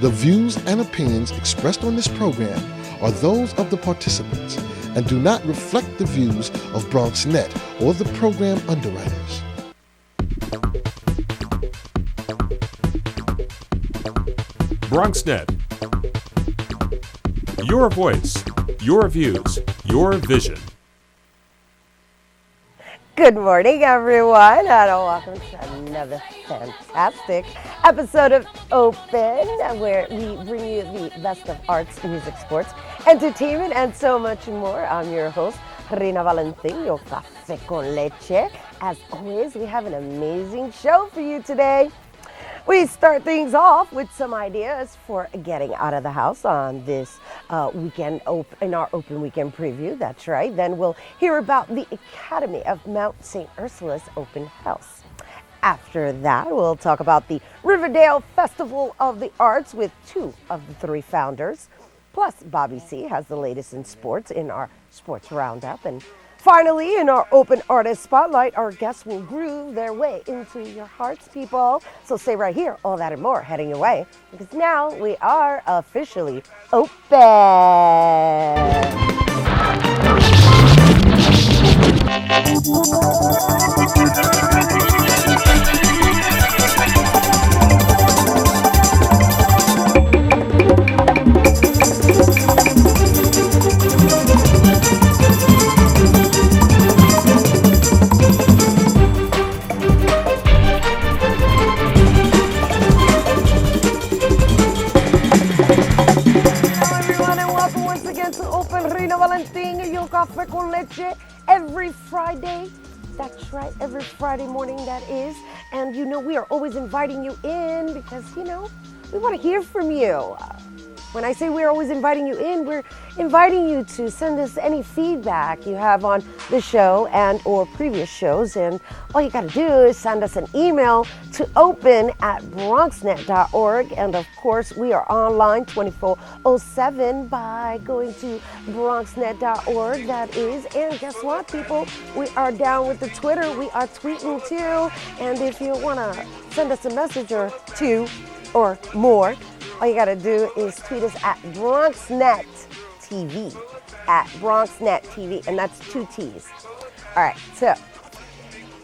The views and opinions expressed on this program are those of the participants and do not reflect the views of BronxNet or the program underwriters. BronxNet. Your voice, your views, your vision. Good morning, everyone, and welcome to another fantastic episode of Open, where we bring you the best of arts, music, sports, entertainment, and so much more. I'm your host, Rina Valentin, your Café con Leche. As always, we have an amazing show for you today. We start things off with some ideas for getting out of the house on this weekend in our open weekend preview. That's right. Then we'll hear about the Academy of Mount St. Ursula's open house. After that, we'll talk about the Riverdale Festival of the Arts with two of the three founders. Plus, Bobby C has the latest in sports in our sports roundup. And finally, in our open artist spotlight, our guests will groove their way into your hearts, people. So stay right here, all that and more heading your way, because now we are officially open. Café con Leche every Friday. That's right, every Friday morning that is. And we are always inviting you in because, we want to hear from you. When I say we're always inviting you in, we're inviting you to send us any feedback you have on the show and or previous shows. And all you got to do is send us an email to open@bronxnet.org. And of course, we are online 24/7 by going to bronxnet.org. That is. And guess what, people? We are down with the Twitter. We are tweeting too. And if you want to send us a message or two or more, all you gotta do is tweet us at BronxNet TV, and that's 2 T's. All right, so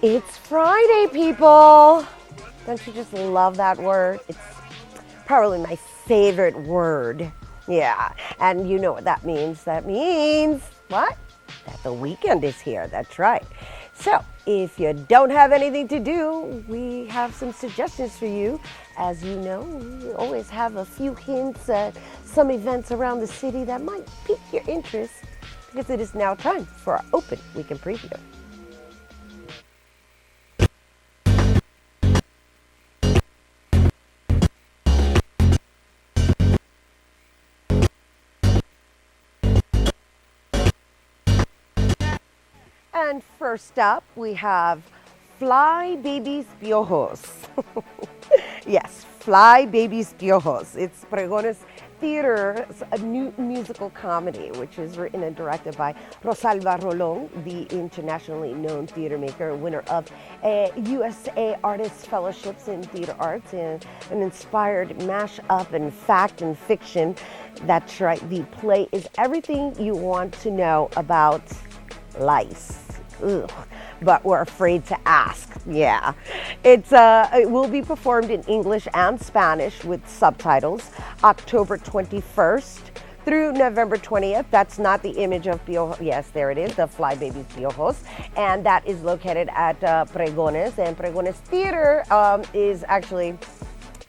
it's Friday, people. Don't you just love that word? It's probably my favorite word. Yeah, and you know what that means. That means what? That the weekend is here. That's right. So if you don't have anything to do, we have some suggestions for you. As you know, we always have a few hints at some events around the city that might pique your interest, because it is now time for our open weekend preview. And first up, we have Fly Babies Piojos. Yes, Fly Babies Piojos. It's Pregones Theater's a new musical comedy, which is written and directed by Rosalba Rolón, the internationally known theater maker, winner of USA Artist Fellowships in Theater Arts, and an inspired mashup in fact and fiction. That's right, the play is everything you want to know about lice. Ugh, but we're afraid to ask. Yeah, it will be performed in English and Spanish with subtitles October 21st through November 20th. That's not the image of Piojos. Yes, there it is, the Fly Babies Piojos, and that is located at Pregones. And Pregones Theater is actually,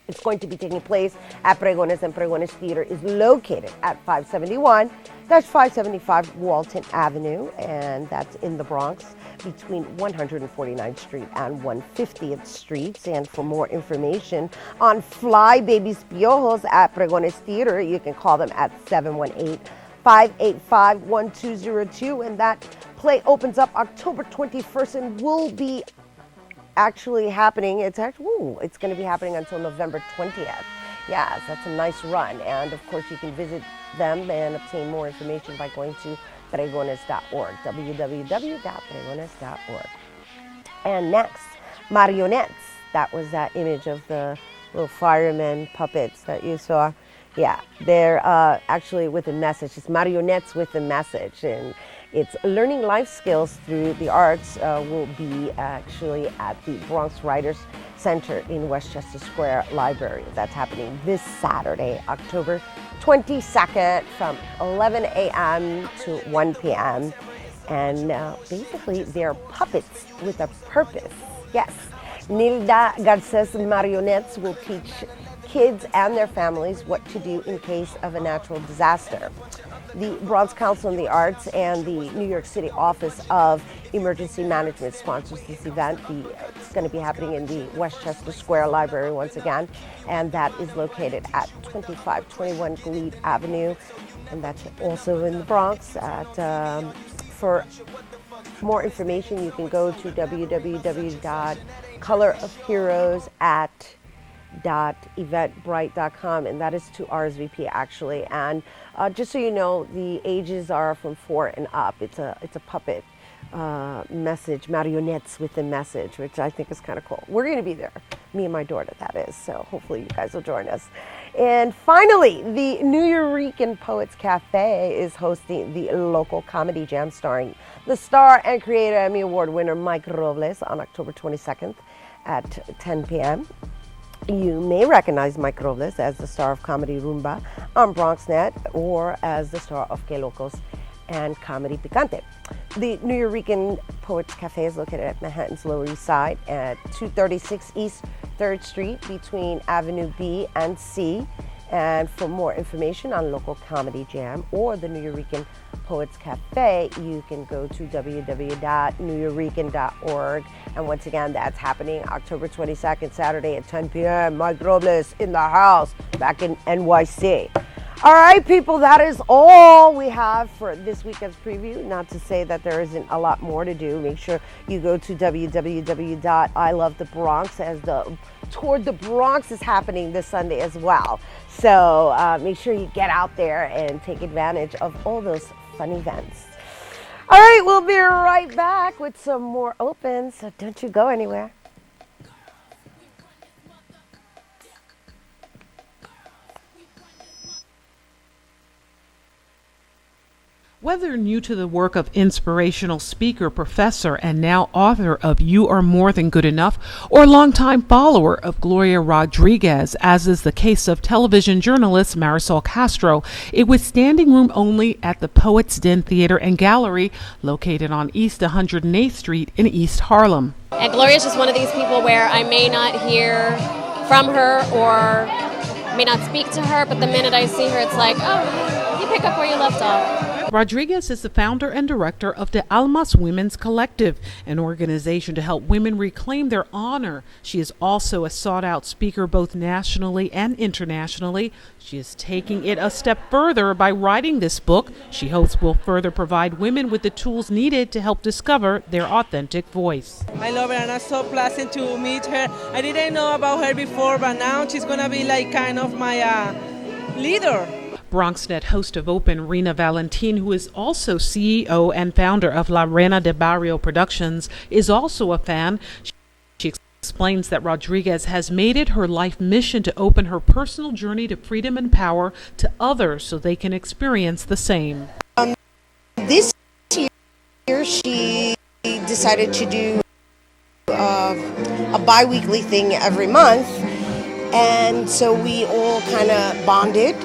it's going to be taking place at Pregones, and Pregones Theater is located at 575 Walton Avenue, and that's in the Bronx between 149th Street and 150th Streets. And for more information on Fly Babies Piojos at Pregones Theater, you can call them at 718-585-1202. And that play opens up October 21st and will be actually happening. It's going to be happening until November 20th. Yes, that's a nice run. And of course, you can visit them and obtain more information by going to pregones.org, www.pregones.org. And next, Marionettes. That was that image of the little firemen puppets that you saw. Yeah, they're actually with a message. It's marionettes with a message, and it's learning life skills through the arts. Will be actually at the Bronx Writers Center in Westchester Square Library. That's happening this Saturday, October 22nd from 11 a.m. to 1 p.m. And basically, they're puppets with a purpose. Yes. Nilda Garces marionettes will teach kids and their families what to do in case of a natural disaster. The Bronx Council on the Arts and the New York City Office of Emergency Management sponsors this event. It's going to be happening in the Westchester Square Library once again, and that is located at 2521 Glebe Avenue, and that's also in the Bronx. For more information, you can go to www.colorofheroes@eventbrite.com, and that is to RSVP actually. And just so you know, the ages are from 4 and up. It's a puppet message, marionettes with a message, which I think is kind of cool. We're going to be there, me and my daughter, that is. So hopefully you guys will join us. And finally, the Nuyorican Poets Cafe is hosting the local comedy jam starring the star and Creator Emmy Award winner Mike Robles on October 22nd at 10 p.m. You may recognize Mike Robles as the star of Comedy Rumba on BronxNet or as the star of Que Locos and Comedy Picante. The Nuyorican Poets Cafe is located at Manhattan's Lower East Side at 236 East 3rd Street between Avenue B and C. And for more information on local comedy jam or the Nuyorican Poets Cafe, you can go to www.nuyorican.org. And once again, that's happening October 22nd, Saturday at 10 p.m. Mike Robles in the house back in NYC. All right, people, that is all we have for this weekend's preview. Not to say that there isn't a lot more to do. Make sure you go to www.ilovethebronx as the Tour de Bronx is happening this Sunday as well. So make sure you get out there and take advantage of all those fun events. All right, we'll be right back with some more opens, so don't you go anywhere. Whether new to the work of inspirational speaker, professor, and now author of You Are More Than Good Enough, or longtime follower of Gloria Rodriguez, as is the case of television journalist Marisol Castro, it was standing room only at the Poets Den Theater and Gallery, located on East 108th Street in East Harlem. And Gloria's just one of these people where I may not hear from her or may not speak to her, but the minute I see her, it's like, oh, you pick up where you left off. Rodriguez is the founder and director of the Almas Women's Collective, an organization to help women reclaim their honor. She is also a sought-out speaker both nationally and internationally. She is taking it a step further by writing this book she hopes will further provide women with the tools needed to help discover their authentic voice. I love her and I'm so pleasant to meet her. I didn't know about her before, but now she's going to be like kind of my leader. BronxNet host of Open, Rena Valentin, who is also CEO and founder of La Reina de Barrio Productions, is also a fan. She explains that Rodriguez has made it her life mission to open her personal journey to freedom and power to others so they can experience the same. This year she decided to do a bi-weekly thing every month, and so we all kind of bonded.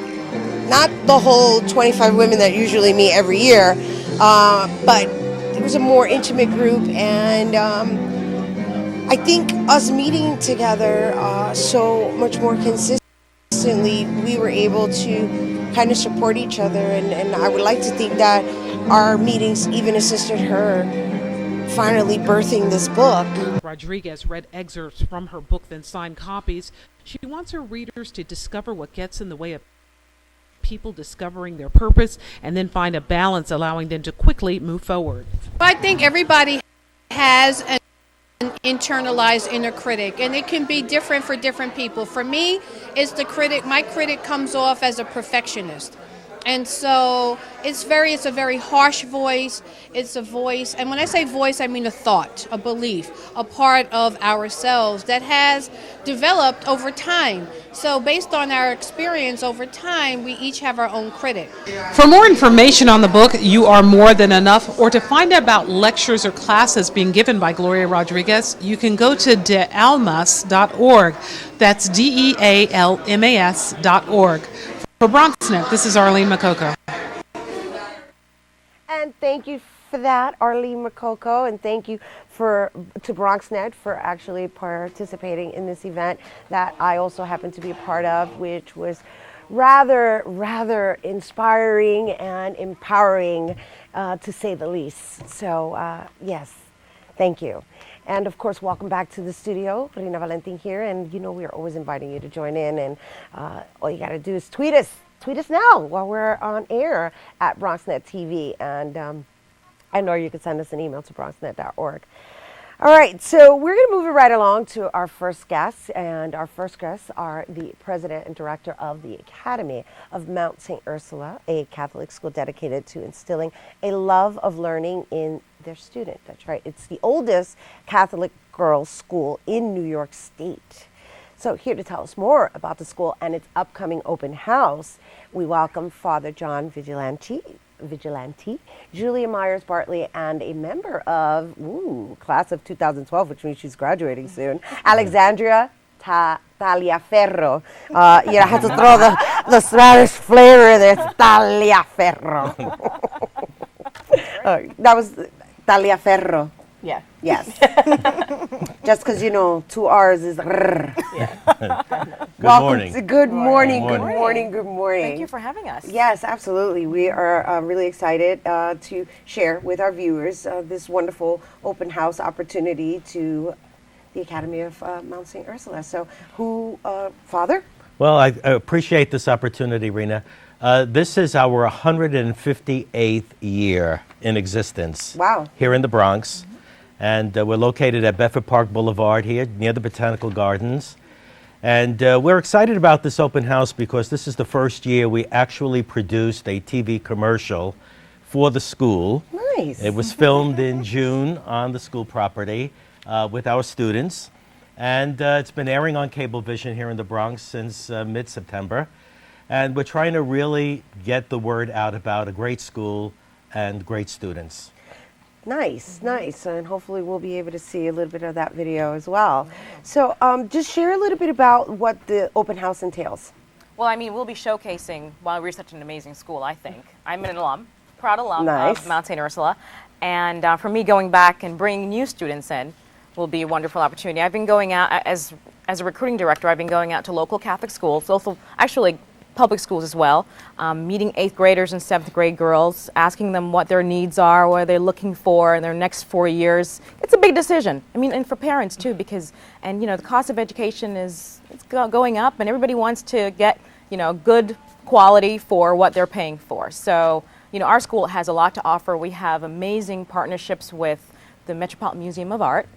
Not the whole 25 women that usually meet every year, but it was a more intimate group, and I think us meeting together so much more consistently, we were able to kind of support each other, and I would like to think that our meetings even assisted her finally birthing this book. Rodriguez read excerpts from her book, then signed copies. She wants her readers to discover what gets in the way of people discovering their purpose and then find a balance allowing them to quickly move forward. I think everybody has an internalized inner critic, and it can be different for different people. For me, it's the critic. My critic comes off as a perfectionist. And so it's a very harsh voice. It's a voice, and when I say voice, I mean a thought, a belief, a part of ourselves that has developed over time. So based on our experience over time, we each have our own critic. For more information on the book, You Are More Than Enough, or to find out about lectures or classes being given by Gloria Rodriguez, you can go to dealmas.org. That's DEALMAS.org. For BronxNet, this is Arlene Makoko. And thank you for that, Arlene Makoko, and thank you to BronxNet for actually participating in this event that I also happened to be a part of, which was rather inspiring and empowering, to say the least. So, yes, thank you. And of course, welcome back to the studio. Rina Valentin here, and you know we're always inviting you to join in, and all you got to do is tweet us now while we're on air at BronxNet TV, and or you can send us an email to bronxnet.org. All right, so we're going to move it right along to our first guests, and our first guests are the president and director of the Academy of Mount St. Ursula, a Catholic school dedicated to instilling a love of learning in their student. That's right. It's the oldest Catholic girls' school in New York State. So here to tell us more about the school and its upcoming open house, we welcome Father John Vigilante, Julia Myers Bartley, and a member of class of 2012, which means she's graduating soon, Alexandria Taliaferro. I had to throw the Spanish flavor in there. Taliaferro. That was Taliaferro. Yeah. Yes. Just because, 2 R's is rrr. Yeah. Good morning. Thank you for having us. Yes, absolutely. We are really excited to share with our viewers this wonderful open house opportunity to the Academy of Mount St. Ursula. So Father? Well, I appreciate this opportunity, Rena. This is our 158th year in existence. Wow. Here in the Bronx. And we're located at Bedford Park Boulevard here, near the Botanical Gardens. And we're excited about this open house because this is the first year we actually produced a TV commercial for the school. Nice. It was filmed in June on the school property with our students. And it's been airing on Cablevision here in the Bronx since mid-September. And we're trying to really get the word out about a great school and great students. Nice. And hopefully we'll be able to see a little bit of that video as well. So just share a little bit about what the open house entails. Well, we'll be showcasing why we're such an amazing school, I think. I'm an alum, proud alum of Mount St. Ursula. And for me, going back and bringing new students in will be a wonderful opportunity. I've been going out, as a recruiting director, I've been going out to local Catholic schools, also actually public schools as well, meeting 8th graders and 7th grade girls, asking them what their needs are, what they're looking for in their next 4 years. It's a big decision. And for parents too, because, the cost of education it's going up, and everybody wants to get, good quality for what they're paying for. So, our school has a lot to offer. We have amazing partnerships with the Metropolitan Museum of Art.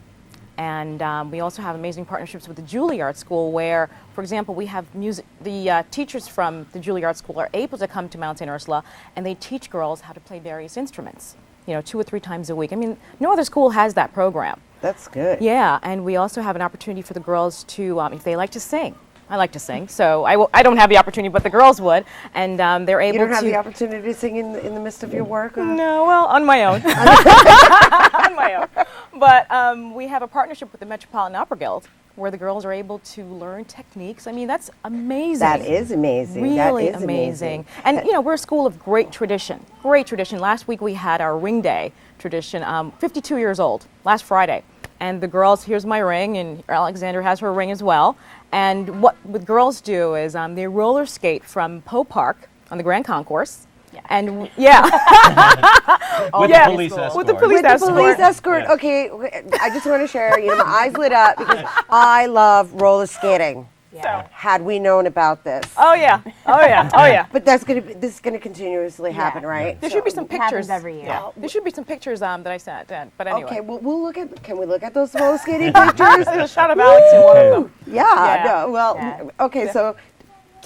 And we also have amazing partnerships with the Juilliard School where, for example, we have the teachers from the Juilliard School are able to come to Mount St. Ursula and they teach girls how to play various instruments, 2 or 3 times a week. No other school has that program. That's good. Yeah, and we also have an opportunity for the girls to, if they like to sing. I like to sing, so I don't have the opportunity, but the girls would, and they're able to... You don't have the opportunity to sing in the midst of your work? No, well, on my own. On my own. But we have a partnership with the Metropolitan Opera Guild, where the girls are able to learn techniques. That's amazing. That is amazing. Really amazing. And, we're a school of great tradition. Last week we had our ring day tradition, 52 years old, last Friday. And the girls, here's my ring, and Alexandra has her ring as well. And what the girls do is they roller skate from Poe Park on the Grand Concourse. Yeah. And with the police escort. With the police escort. Yeah. Okay, I just want to share, my eyes lit up because I love roller skating. Yeah. So. Had we known about this. Oh yeah. But this is gonna continuously happen, right? There should be some pictures every year. Yeah. There should be some pictures that I sent. But anyway. Okay, well can we look at those roller skating pictures? There's a shot of Alex in one of them. Yeah. No. Well. Yeah. Okay. So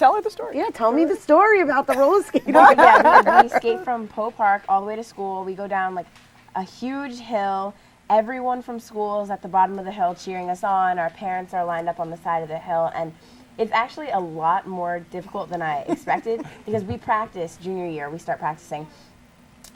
Tell her the story. Yeah, tell me the story about the roller skating. Well, yeah, we skate from Poe Park all the way to school. We go down like a huge hill. Everyone from school is at the bottom of the hill cheering us on. Our parents are lined up on the side of the hill, and it's actually a lot more difficult than I expected because we practice junior year. We start practicing,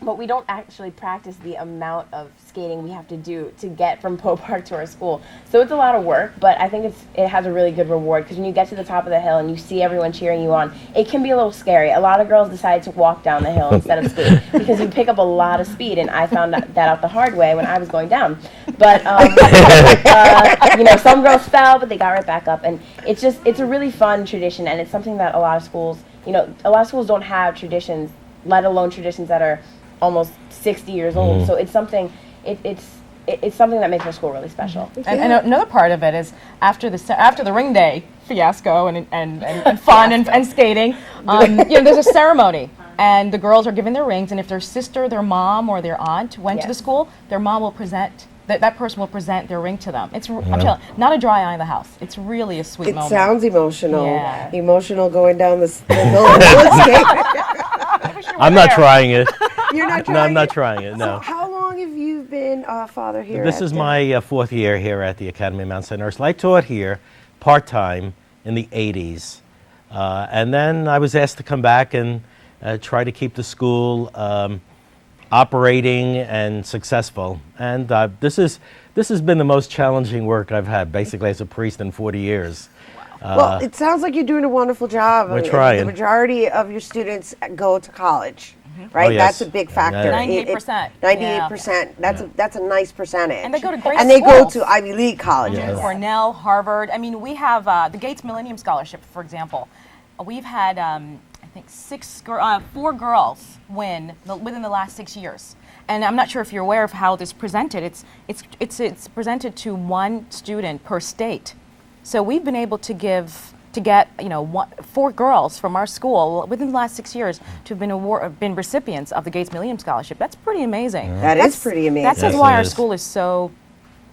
but we don't actually practice the amount of skating we have to do to get from Poe Park to our school. So it's a lot of work, but I think it has a really good reward because when you get to the top of the hill and you see everyone cheering you on, it can be a little scary. A lot of girls decide to walk down the hill instead of skate because you pick up a lot of speed, and I found that out the hard way when I was going down. But some girls fell, but they got right back up, and it's a really fun tradition, and it's something that a lot of schools don't have traditions, let alone traditions that are almost 60 years old. So it's something that makes our school really special. And another part of it is after the ring day fiasco and fun and skating, there's a ceremony, and the girls are given their rings, and if their sister, their mom, or their aunt went to the school, their mom will present. That person will present their ring to them. I'm telling you, not a dry eye in the house. It's really a sweet moment. It sounds emotional. Yeah. Emotional going down the hill. I'm not trying it. You're not trying it? No, I'm not trying it, no. So how long have you been a father here? This is my fourth year here at the Academy of Mount St. Ursula. I taught here part-time in the 80s. And then I was asked to come back and try to keep the school operating and successful. And this has been the most challenging work I've had, basically, as a priest in 40 years. Well, it sounds like you're doing a wonderful job. We're trying. The majority of your students go to college, right? Oh, yes. That's a big factor. 98%. 98%. That's a nice percentage. And they go to great And they go schools. to Ivy League colleges. Yes. Cornell, Harvard. I mean, we have the Gates Millennium Scholarship, for example. We've had, I think, 4 girls win within the last 6 years. And I'm not sure if you're aware of how this is presented. It's presented to one student per state. So we've been able to get 4 girls from our school within the last 6 years to have been recipients of the Gates Millennium Scholarship. That's pretty amazing. Yeah. That's pretty amazing. That's why our school is so.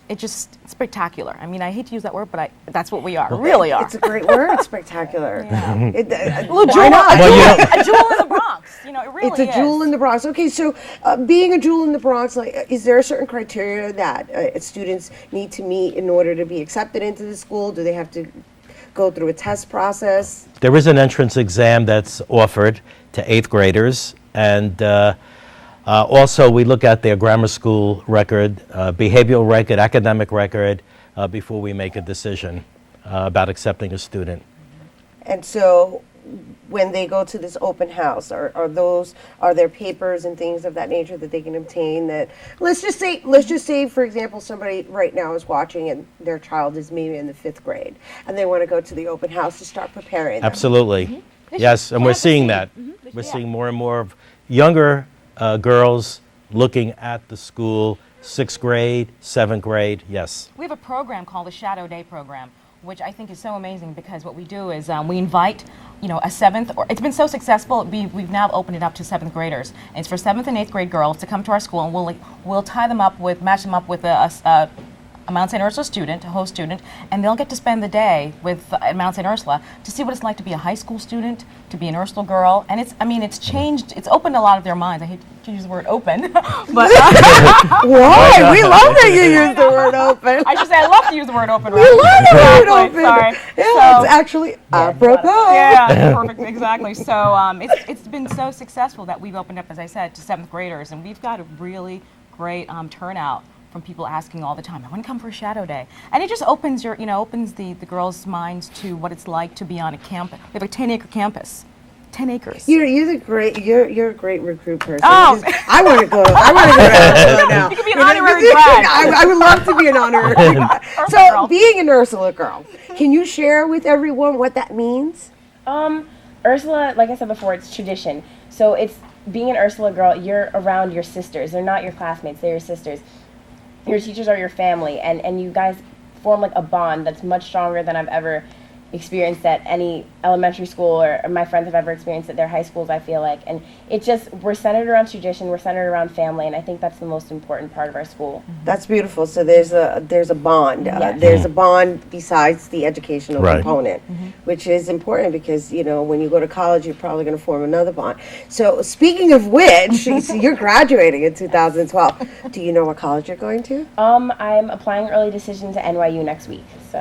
It's just spectacular. I mean, I hate to use that word, but that's what we are. Really are. It's a great word, spectacular. Why not? A jewel in the Bronx. It really is. It's a jewel in the Bronx. Okay, so being a jewel in the Bronx, is there a certain criteria that students need to meet in order to be accepted into the school? Do they have to go through a test process? There is an entrance exam that's offered to 8th graders, and also we look at their grammar school record, behavioral record, academic record, before we make a decision about accepting a student. And so when they go to this open house, are there papers and things of that nature that they can obtain that, let's just say, for example, somebody right now is watching and their child is maybe in the 5th grade and they want to go to the open house to start preparing them. Absolutely. Yes, and we're seeing that. We're seeing more and more of younger girls looking at the school, 6th grade, 7th grade, yes. We have a program called the Shadow Day program, which I think is so amazing because what we do is we invite, a 7th, or it's been so successful, we've now opened it up to 7th graders. And it's for 7th and 8th grade girls to come to our school, and we'll match them up with a Mount St. Ursula student, a host student, and they'll get to spend the day with Mount St. Ursula to see what it's like to be a high school student, to be an Ursula girl, and it's changed, it's opened a lot of their minds. I hate to use the word open, but why? We love that you use the word open. I should say I love to use the word open. We love the word open. Sorry. Yeah, it's actually apropos. Yeah, perfect, exactly. So it's been so successful that we've opened up, as I said, to 7th graders, and we've got a really great turnout from people asking all the time, I want to come for a shadow day. And it just opens opens the girls' minds to what it's like to be on a campus. We have a 10-acre campus. 10 acres. You're a great recruit person. Oh. I want to go to Ursula now. You could be an honorary grad. I would love to be an honorary grad. So being an Ursula girl, can you share with everyone what that means? Ursula, like I said before, it's tradition. So it's being an Ursula girl, you're around your sisters. They're not your classmates, they're your sisters. Your teachers are your family, and you guys form like a bond that's much stronger than I've ever experience that any elementary school or my friends have ever experienced at their high schools, I feel like. And it just, we're centered around tradition, we're centered around family, and I think that's the most important part of our school. That's beautiful. So there's a bond. Yes. There's a bond besides the educational Right. component, which is important because, you know, when you go to college, you're probably going to form another bond. So speaking of which, so you're graduating in 2012. Do you know what college you're going to? I'm applying early decision to NYU next week. So.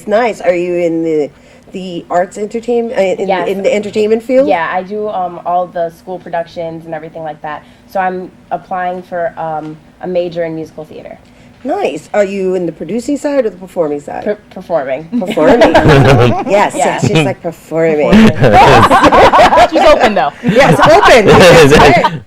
Nice. Are you in the arts entertainment Yes. in the entertainment field? Yeah, I do all the school productions and everything like that. So I'm applying for a major in musical theater. Nice. Are you in the producing side or the performing side? Performing. Performing. Yes, she's like performing. She's open though. Yes, open. Yes.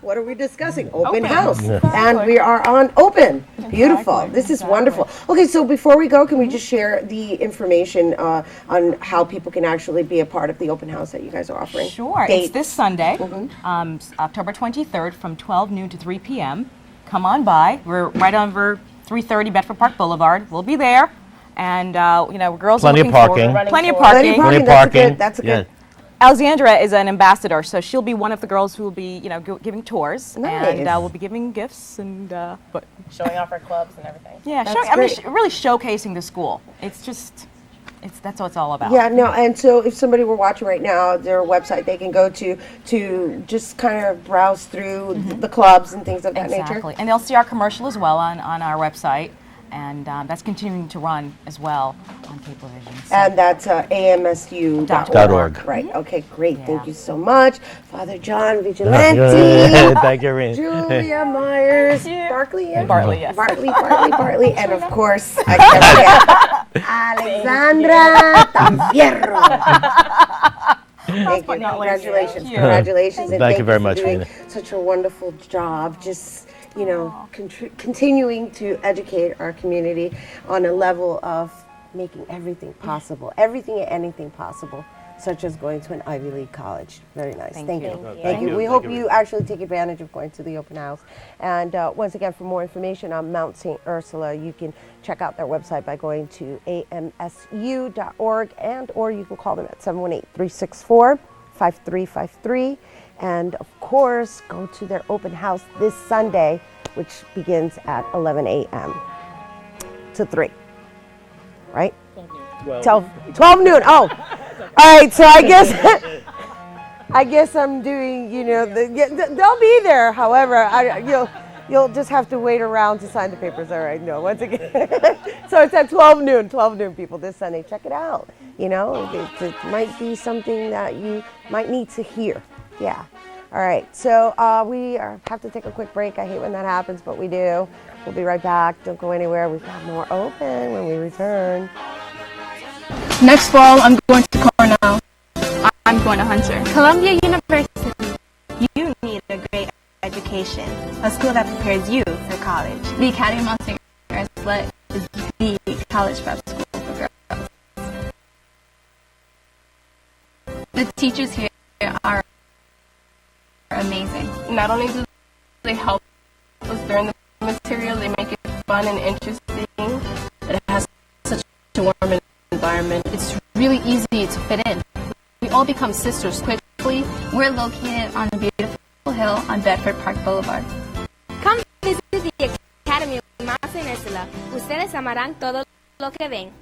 What are we discussing? Open house. Yeah. And we are on open. Beautiful. This is wonderful. Okay, so before we go, can we just share the information on how people can actually be a part of the open house that you guys are offering? Sure. Date. It's this Sunday, October 23rd from 12 noon to 3 p.m. Come on by. We're right over 330 Bedford Park Boulevard. We'll be there. And, you know, girls Plenty are of looking parking. forward. Plenty of Plenty parking. of parking. That's a good. Alexandra is an ambassador, so she'll be one of the girls who will be, you know, giving tours. Nice. And we'll be giving gifts and, but Showing off our clubs and everything. yeah, That's I mean, great. really showcasing the school. It's just, that's what it's all about. Yeah, no, and so if somebody were watching right now, their website they can go to just kind of browse through the clubs and things of that nature. Exactly. And they'll see our commercial as well on our website. And that's continuing to run as well on Cablevision. So. And that's amsu.org. .org. Right. Okay, great. Thank you so much. Father John Vigilante. Thank you, Irene. Julia Myers. Bartley. Yeah? Bartley, yes. Bartley. And of course, I can't forget Alexandra Tanfierro. Thank you. Congratulations. Congratulations. And Thank you very for much, doing Rena. such a wonderful job. Just, you know, continuing to educate our community on a level of making everything possible, everything and anything possible, such as going to an Ivy League college. Very nice. Thank you. Thank you. We hope you actually take advantage of going to the open house. And once again, for more information on Mount St. Ursula, you can check out their website by going to amsu.org or you can call them at 718-364-5353. And of course, go to their open house this Sunday, which begins at 11 a.m. to 3. Right? 12 noon. Oh, all right. So I guess I'm doing. You know, they'll be there. However, you'll just have to wait around to sign the papers. All right. No. Once again, so it's at 12 noon. 12 noon, people. This Sunday, check it out. You know, it might be something that you might need to hear. Yeah. All right. So we have to take a quick break. I hate when that happens, but we do. We'll be right back. Don't go anywhere. We've got more open when we return. Next fall, I'm going to Cornell. I'm going to Hunter. Columbia University. You need a great education, a school that prepares you for college. The Academy of Mount St. Ursula is the college prep school for girls. The teachers here are amazing. Not only do they help us learn the material, they make it fun and interesting. It has such a warm environment. It's really easy to fit in. We all become sisters quickly. We're located on a beautiful hill on Bedford Park Boulevard. Come visit the Academy of Mount St. Ursula. Ustedes amarán todo lo que ven.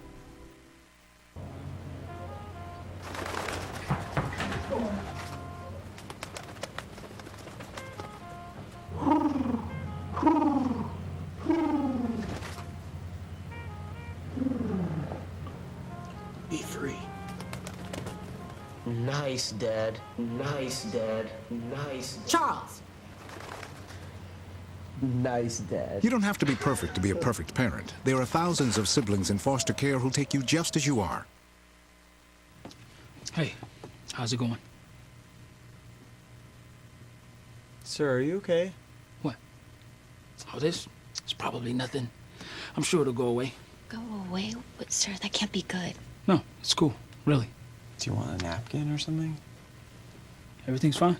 Be free. Nice, Dad. Nice, Dad. Nice. Charles! Nice, Dad. You don't have to be perfect to be a perfect parent. There are thousands of siblings in foster care who'll take you just as you are. Hey, how's it going? Sir, are you okay? What? Oh, this? It's probably nothing. I'm sure it'll go away. Go away? But, sir, that can't be good. No, it's cool. Really. Do you want a napkin or something? Everything's fine.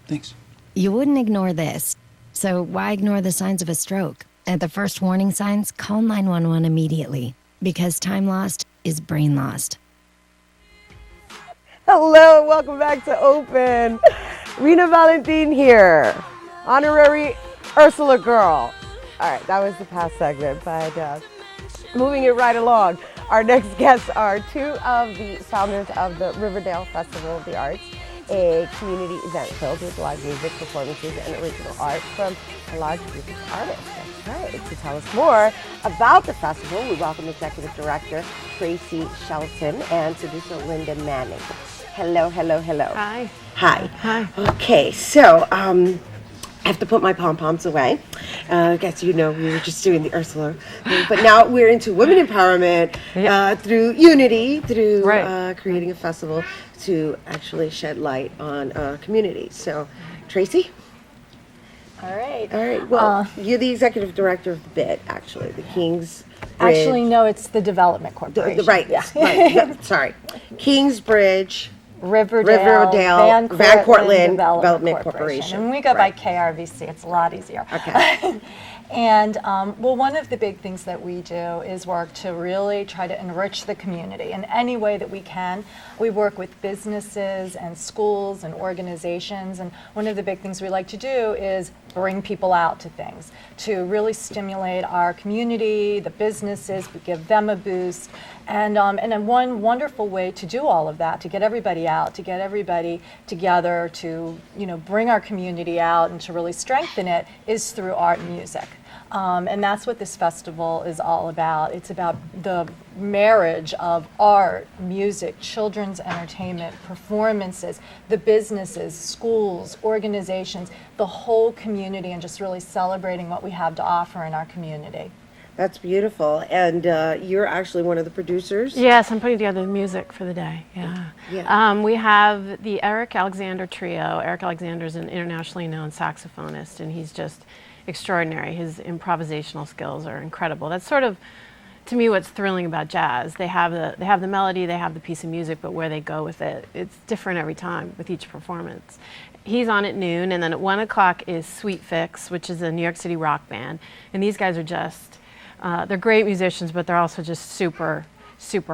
Thanks. You wouldn't ignore this. So why ignore the signs of a stroke? At the first warning signs, call 911 immediately. Because time lost is brain lost. Hello, welcome back to Open. Rena Valentin here, honorary Ursula girl. All right, that was the past segment, but moving it right along. Our next guests are two of the founders of the Riverdale Festival of the Arts, a community event filled with live music, performances, and original art from a large group of artists. That's right. To tell us more about the festival, we welcome Executive Director Tracy Shelton and producer Linda Manning. Hello, hello, hello. Hi. Hi. Hi. Okay, so I have to put my pom-poms away. I guess you know we were just doing the Ursula thing, but now we're into women empowerment through unity, through creating a festival to actually shed light on community. So, Tracy? All right. All right, well, you're the executive director of the BID, actually, the Kings Bridge. Actually, no, it's the Development Corporation. Right, right, sorry. Kingsbridge, Riverdale, Van Cortlandt Development Corporation. And we go by KRVC, it's a lot easier. Okay. And well, one of the big things that we do is work to really try to enrich the community in any way that we can. We work with businesses and schools and organizations, and one of the big things we like to do is bring people out to things, to really stimulate our community, the businesses, we give them a boost. And then one wonderful way to do all of that, to get everybody out, to get everybody together, to bring our community out and to really strengthen it, is through art and music. And that's what this festival is all about. It's about the marriage of art, music, children's entertainment, performances, the businesses, schools, organizations, the whole community, and just really celebrating what we have to offer in our community. That's beautiful. And you're actually one of the producers? Yes, I'm putting together the music for the day. Yeah. We have the Eric Alexander Trio. Eric Alexander is an internationally known saxophonist, and he's just extraordinary. His improvisational skills are incredible. That's sort of, to me, what's thrilling about jazz. They have the melody, they have the piece of music, but where they go with it, it's different every time with each performance. He's on at noon, and then at 1 o'clock is Sweet Fix, which is a New York City rock band. And these guys are just, they're great musicians, but they're also just super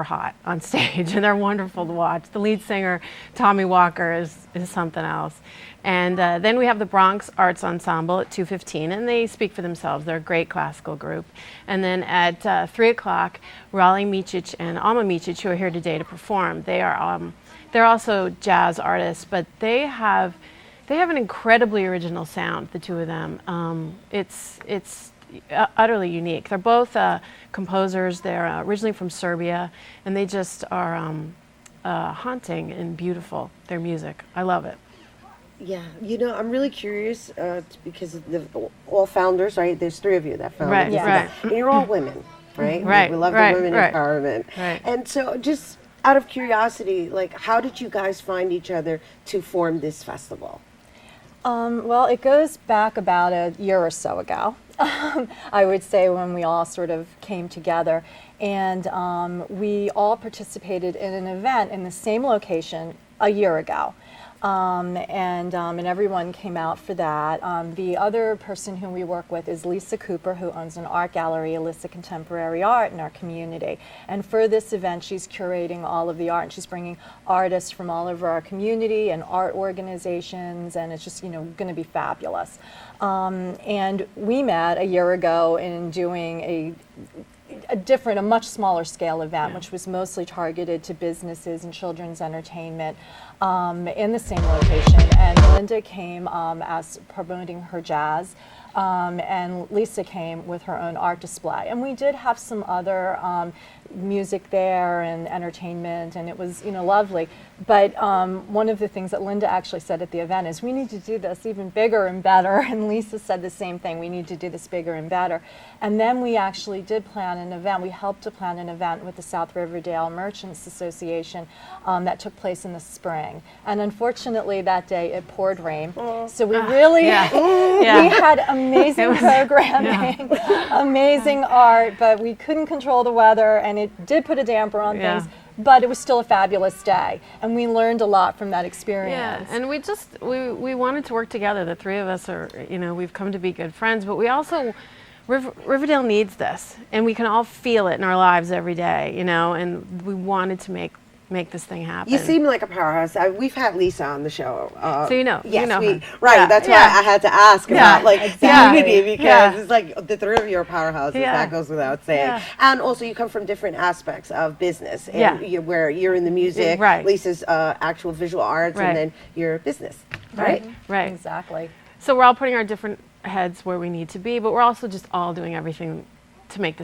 hot on stage, and they're wonderful to watch. The lead singer, Tommy Walker, is something else. And then we have the Bronx Arts Ensemble at 2:15, and they speak for themselves. They're a great classical group. And then at 3 o'clock, Raleigh Micic and Alma Micic, who are here today to perform. They're also jazz artists, but they have an incredibly original sound, the two of them. It's utterly unique. They're both composers. They're originally from Serbia, and they just are haunting and beautiful, their music. I love it. Yeah, I'm really curious because all founders, right? There's three of you that founded. Right, right. And you're all women, right? Right, We love right, the women right. empowerment. Right. And so just out of curiosity, like, how did you guys find each other to form this festival? Well, it goes back about a year or so ago, I would say, when we all sort of came together. And we all participated in an event in the same location a year ago. And everyone came out for that. The other person who we work with is Lisa Cooper, who owns an art gallery, Alyssa Contemporary Art, in our community. And for this event, she's curating all of the art, and she's bringing artists from all over our community and art organizations, and it's just, going to be fabulous. And we met a year ago in doing a much smaller scale event, which was mostly targeted to businesses and children's entertainment in the same location. And Linda came as promoting her jazz, and Lisa came with her own art display. And we did have some other music there and entertainment, and it was lovely. But one of the things that Linda actually said at the event is, we need to do this even bigger and better. And Lisa said the same thing, we need to do this bigger and better. And then we actually did plan an event. We helped to plan an event with the South Riverdale Merchants Association that took place in the spring. And unfortunately that day it poured rain. So we really, we had amazing programming, amazing art, but we couldn't control the weather, and it did put a damper on things. But it was still a fabulous day, and we learned a lot from that experience. Yeah, and we wanted to work together. The three of us are, we've come to be good friends, but we Riverdale needs this, and we can all feel it in our lives every day, you know, and we wanted to make this thing happen. You seem like a powerhouse. We've had Lisa on the show. So you know. Yes, you know her. right. Yeah, That's yeah. why I had to ask about like the unity, because Yeah. it's like the three of you are powerhouses. Yeah. That goes without saying. Yeah. And also, you come from different aspects of business. And Yeah. where you're in the music, Right. Lisa's actual visual arts, Right. and then your business. Right. Right. Exactly. So we're all putting our different heads where we need to be, but we're also just all doing everything to make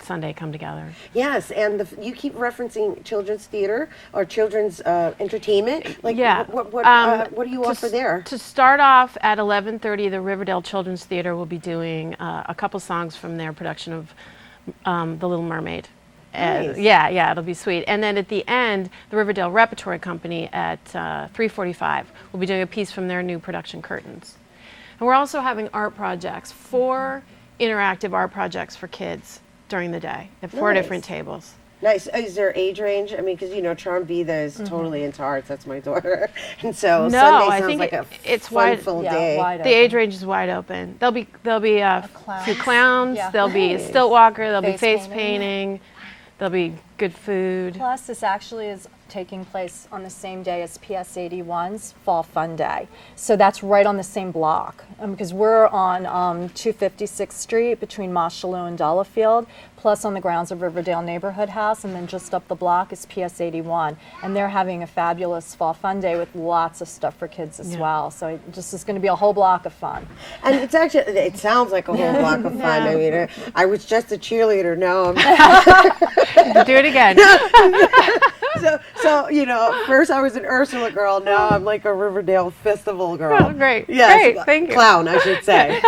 Sunday come together. Yes, and you keep referencing children's theater or children's entertainment. Like, Yeah. what do you offer there? To start off at 11:30, the Riverdale Children's Theater will be doing a couple songs from their production of The Little Mermaid. Nice. Yeah, it'll be sweet. And then at the end, the Riverdale Repertory Company at 3:45 will be doing a piece from their new production, Curtains. And we're also having art projects, 4 interactive art projects for kids during the day at 4 Nice. different tables. Nice. Is there age range? I mean, because Charm Vida is totally into arts. That's my daughter, and so No, Sunday I sounds think like it's fun, wide. full Yeah, day. wide The age range is wide open. There'll be a few clowns. Yeah. There'll be a Nice. stilt walker. There'll be Face face painting. There'll be good food. Plus, this actually is taking place on the same day as PS 81's Fall Fun Day. So that's right on the same block, because we're on 256th Street between Moshalo and Delafield, plus on the grounds of Riverdale Neighborhood House, and then just up the block is PS 81. And they're having a fabulous Fall Fun Day with lots of stuff for kids as Yeah. well. So it just is going to be a whole block of fun. And it sounds like a whole block of fun. I mean, I was just a cheerleader. Now I'm do it again. So first I was an Ursula girl. Now I'm like a Riverdale Festival girl. Oh, great. Yes, Great. Thank you. Clown, I should say.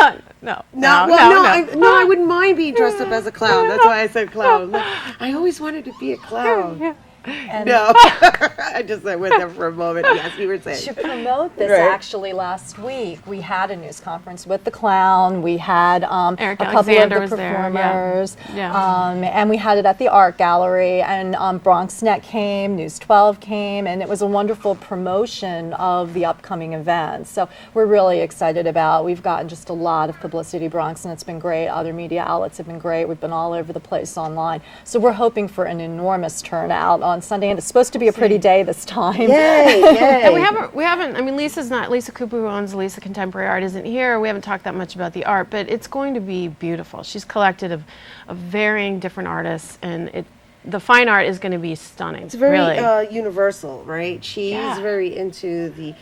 No. I wouldn't mind being dressed up as a clown. That's why I said clown. Like, I always wanted to be a clown. And No, I just went there for a moment. Yes, you were saying. To promote this, Right. actually, last week we had a news conference with the clown. We had Eric a couple Alexander of was the there, yeah. performers, Yeah. and we had it at the art gallery. And BronxNet came, News 12 came, and it was a wonderful promotion of the upcoming event. So we're really excited about. We've gotten just a lot of publicity. BronxNet's been great. Other media outlets have been great. We've been all over the place online. So we're hoping for an enormous turnout on Sunday, and it's supposed to be a pretty day this time. Yay! And we haven't. I mean, Lisa Cooper, who owns Lisa Contemporary Art, isn't here. We haven't talked that much about the art, but it's going to be beautiful. She's collected of varying different artists, and the fine art is going to be stunning. It's very really. universal, right? She's Yeah. very into the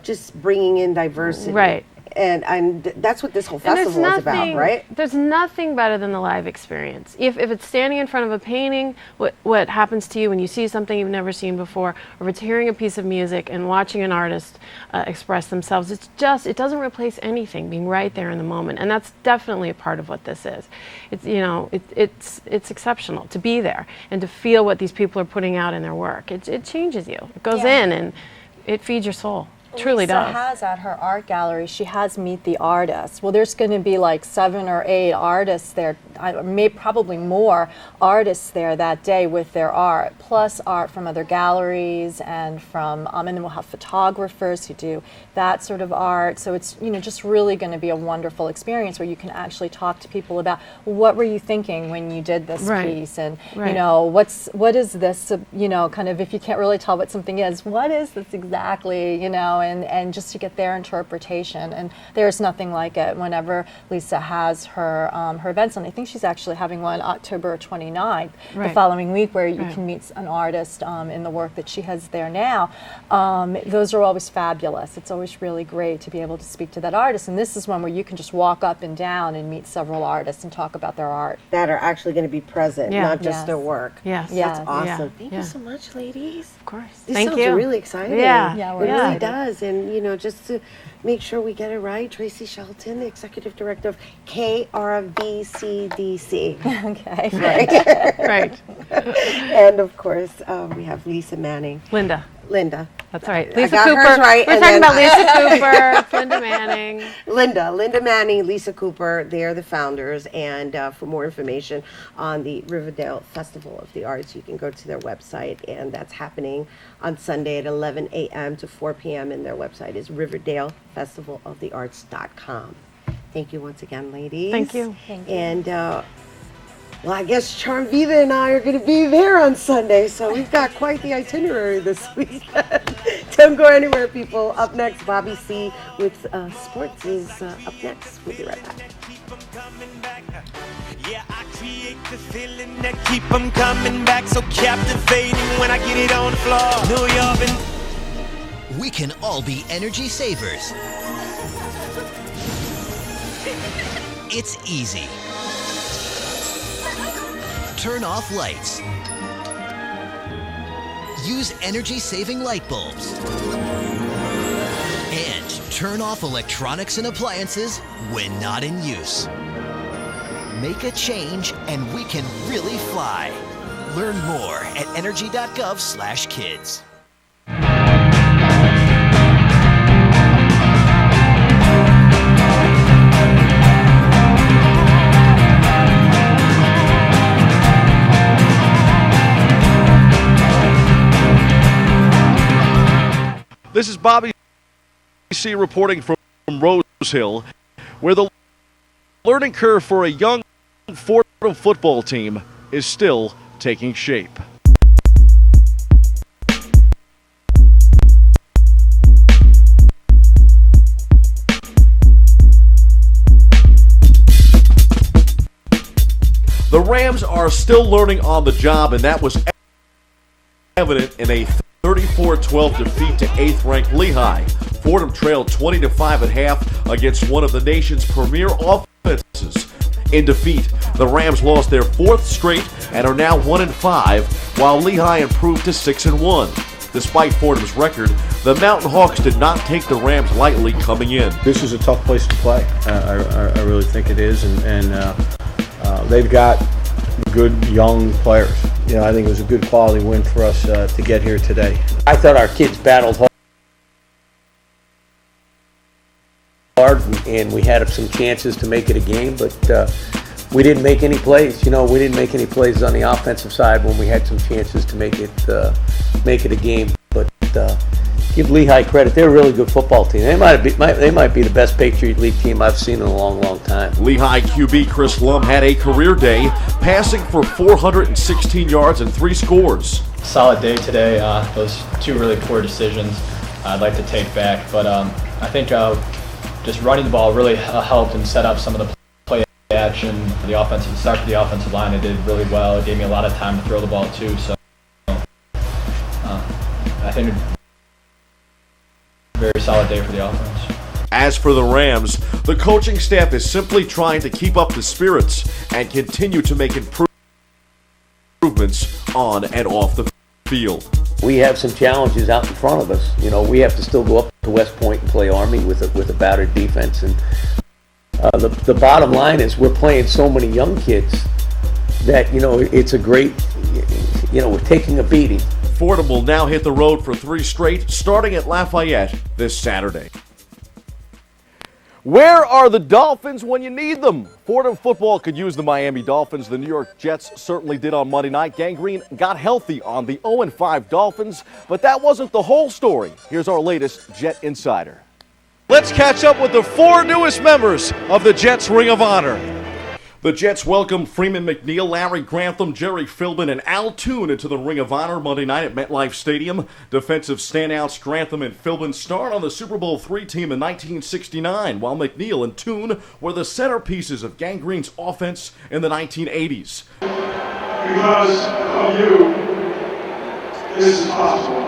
just bringing in diversity. Right. And that's what this whole And there's festival is about, right? There's nothing better than the live experience. If it's standing in front of a painting, what happens to you when you see something you've never seen before, or if it's hearing a piece of music and watching an artist express themselves, it doesn't replace anything, being right there in the moment. And that's definitely a part of what this is. It's exceptional to be there and to feel what these people are putting out in their work. It changes you. It goes in and it feeds your soul. Truly Lisa does. has at her art gallery, she has Meet the Artists. Well, there's going to be like 7 or 8 artists there, probably more artists there that day with their art, plus art from other galleries and from, and then we'll have photographers who do that sort of art. So it's, just really going to be a wonderful experience where you can actually talk to people about what were you thinking when you did this piece, and what is this, kind of, if you can't really tell what something is, what is this exactly, and just to get their interpretation. And there's nothing like it whenever Lisa has her her events, and I think she's actually having one October 29th, the following week, where you can meet an artist in the work that she has there now. Those are always fabulous. It's always really great to be able to speak to that artist, and this is one where you can just walk up and down and meet several artists and talk about their art. That are actually going to be present, not just their work. Yes. That's Yeah. awesome. Yeah. Thank you so much, ladies. Of course. This Thank sounds you. really exciting. Yeah. It really does. And, just to make sure we get it right, Tracy Shelton, the Executive Director of KRVCDC. Okay. Right. And, of course, we have Lisa Manning. Linda. That's right. I Lisa got Cooper. hers right, We're and talking then- about Lisa Cooper. It's Linda Manning. Linda Manning, Lisa Cooper, they're the founders. And for more information on the Riverdale Festival of the Arts, you can go to their website, and that's happening on Sunday at 11 a.m. to 4 p.m. And their website is riverdalefestivalofthearts.com. Thank you once again, ladies. Thank you. Thank you. And, well, I guess Charm Vida and I are going to be there on Sunday, so we've got quite the itinerary this week. Don't go anywhere, people. Up next, Bobby C. with sports is up next. We'll be right back. Yeah, I create the feeling that keep them coming back, so captivating when I get it on the floor. Know y'all been... We can all be energy savers. It's easy. Turn off lights. Use energy-saving light bulbs. And turn off electronics and appliances when not in use. Make a change and we can really fly. Learn more at energy.gov/kids. This is Bobby C. reporting from Rose Hill, where the learning curve for a young Fordham football team is still taking shape. The Rams are still learning on the job, and that was evident in a 34-12 defeat to 8th-ranked Lehigh. Fordham trailed 20-5 at half against one of the nation's premier offenses. In defeat, the Rams lost their 4th straight and are now 1-5, while Lehigh improved to 6-1. Despite Fordham's record, the Mountain Hawks did not take the Rams lightly coming in. This is a tough place to play. I really think it is, and they've got good young players. You know, I think it was a good quality win for us to get here today. I thought our kids battled hard, and we had some chances to make it a game, but we didn't make any plays. You know, we didn't make any plays on the offensive side when we had some chances to make it a game. But give Lehigh credit; they're a really good football team. They might be the best Patriot League team I've seen in a long, long time. Lehigh QB Chris Lum had a career day, passing for 416 yards and 3 scores. Solid day today. Those 2 really poor decisions I'd like to take back, but I think just running the ball really helped and set up some of the play action. The offensive line, they did really well. It gave me a lot of time to throw the ball too. So I think a very solid day for the offense. As for the Rams, the coaching staff is simply trying to keep up the spirits and continue to make improvements on and off the field. We have some challenges out in front of us. You know, we have to still go up to West Point and play Army with a battered defense. And the bottom line is we're playing so many young kids that, you know, it's a great, you know, we're taking a beating. Fordham will now hit the road for 3 straight, starting at Lafayette this Saturday. Where are the Dolphins when you need them? Fordham football could use the Miami Dolphins. The New York Jets certainly did on Monday night. Gang Green got healthy on the 0-5 Dolphins, but that wasn't the whole story. Here's our latest Jet Insider. Let's catch up with the 4 newest members of the Jets Ring of Honor. The Jets welcomed Freeman McNeil, Larry Grantham, Jerry Philbin, and Al Toon into the Ring of Honor Monday night at MetLife Stadium. Defensive standouts Grantham and Philbin starred on the Super Bowl III team in 1969, while McNeil and Toon were the centerpieces of Gang Green's offense in the 1980s. Because of you, this is possible.